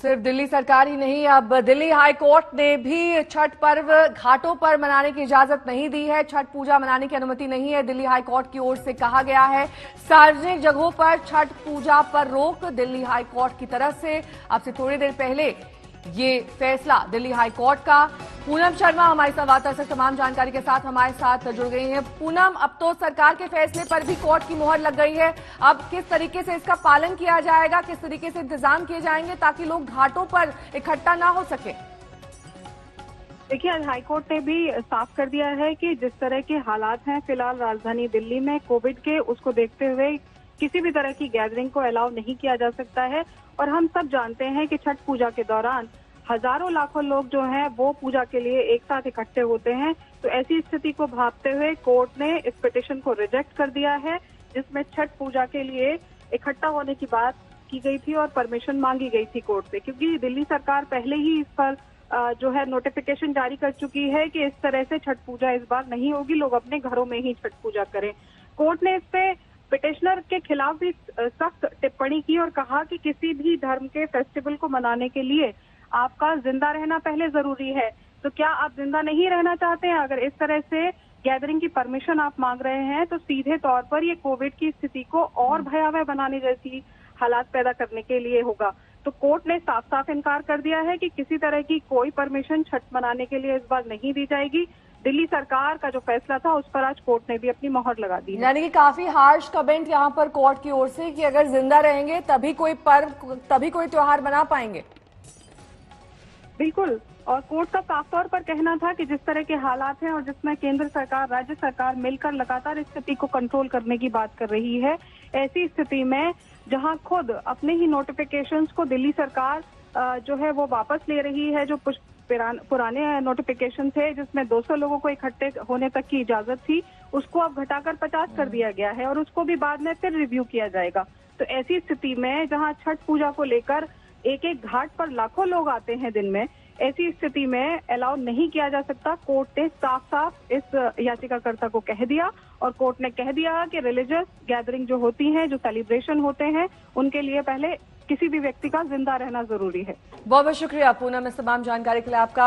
सिर्फ दिल्ली सरकार ही नहीं, अब दिल्ली हाई कोर्ट ने भी छठ पर्व घाटों पर मनाने की इजाजत नहीं दी है। छठ पूजा मनाने की अनुमति नहीं है। दिल्ली हाई कोर्ट की ओर से कहा गया है सार्वजनिक जगहों पर छठ पूजा पर रोक। दिल्ली हाई कोर्ट की तरफ से अब से थोड़ी देर पहले ये फैसला दिल्ली हाई कोर्ट का। पूनम शर्मा हमारी संवाददाता से तमाम जानकारी के साथ हमारे साथ जुड़ गई हैं। पूनम, अब तो सरकार के फैसले पर भी कोर्ट की मुहर लग गई है। अब किस तरीके से इसका पालन किया जाएगा, किस तरीके से इंतजाम किए जाएंगे ताकि लोग घाटों पर इकट्ठा ना हो सके? देखिए, आज हाईकोर्ट ने भी साफ कर दिया है कि जिस तरह के हालात हैं फिलहाल राजधानी दिल्ली में कोविड के, उसको देखते हुए किसी भी तरह की गैदरिंग को अलाउ नहीं किया जा सकता है। और हम सब जानते हैं कि छठ पूजा के दौरान हजारों लाखों लोग जो हैं वो पूजा के लिए एक साथ इकट्ठे होते हैं। तो ऐसी स्थिति को भांपते हुए कोर्ट ने इस पिटीशन को रिजेक्ट कर दिया है, जिसमें छठ पूजा के लिए इकट्ठा होने की बात की गई थी और परमिशन मांगी गई थी कोर्ट से, क्योंकि दिल्ली सरकार पहले ही इस पर जो है नोटिफिकेशन जारी कर चुकी है कि इस तरह से छठ पूजा इस बार नहीं होगी, लोग अपने घरों में ही छठ पूजा करें। कोर्ट ने इस पे पिटिशनर के खिलाफ भी सख्त टिप्पणी की और कहा कि किसी भी धर्म के फेस्टिवल को मनाने के लिए आपका जिंदा रहना पहले जरूरी है। तो क्या आप जिंदा नहीं रहना चाहते हैं? अगर इस तरह से गैदरिंग की परमिशन आप मांग रहे हैं तो सीधे तौर पर ये कोविड की स्थिति को और भयावह बनाने जैसी हालात पैदा करने के लिए होगा। तो कोर्ट ने साफ साफ इनकार कर दिया है कि किसी तरह की कोई परमिशन छठ मनाने के लिए इस बार नहीं दी जाएगी। दिल्ली सरकार का जो फैसला था उस पर आज कोर्ट ने भी अपनी मोहर लगा दी है। यानी कि काफी हार्श कमेंट यहाँ पर कोर्ट की ओर से कि अगर जिंदा रहेंगे तभी कोई पर्व, तभी कोई त्योहार मना पाएंगे। बिल्कुल, और कोर्ट का साफ तौर पर कहना था कि जिस तरह के हालात हैं और जिसमें केंद्र सरकार राज्य सरकार मिलकर लगातार स्थिति को कंट्रोल करने की बात कर रही है, ऐसी स्थिति में जहां खुद अपने ही नोटिफिकेशंस को दिल्ली सरकार जो है वो वापस ले रही है, जो पुराने नोटिफिकेशन थे जिसमें 200 लोगों को इकट्ठे होने तक की इजाजत थी, उसको अब घटाकर 50 कर दिया गया है और उसको भी बाद में फिर रिव्यू किया जाएगा। तो ऐसी स्थिति में जहां छठ पूजा को लेकर एक एक घाट पर लाखों लोग आते हैं दिन में, ऐसी स्थिति में अलाउ नहीं किया जा सकता। कोर्ट ने साफ साफ इस याचिकाकर्ता को कह दिया और कोर्ट ने कह दिया कि रिलीजियस गैदरिंग जो होती है, जो सेलिब्रेशन होते हैं, उनके लिए पहले किसी भी व्यक्ति का जिंदा रहना जरूरी है। बहुत बहुत शुक्रिया पूनम इस तमाम जानकारी के लिए आपका।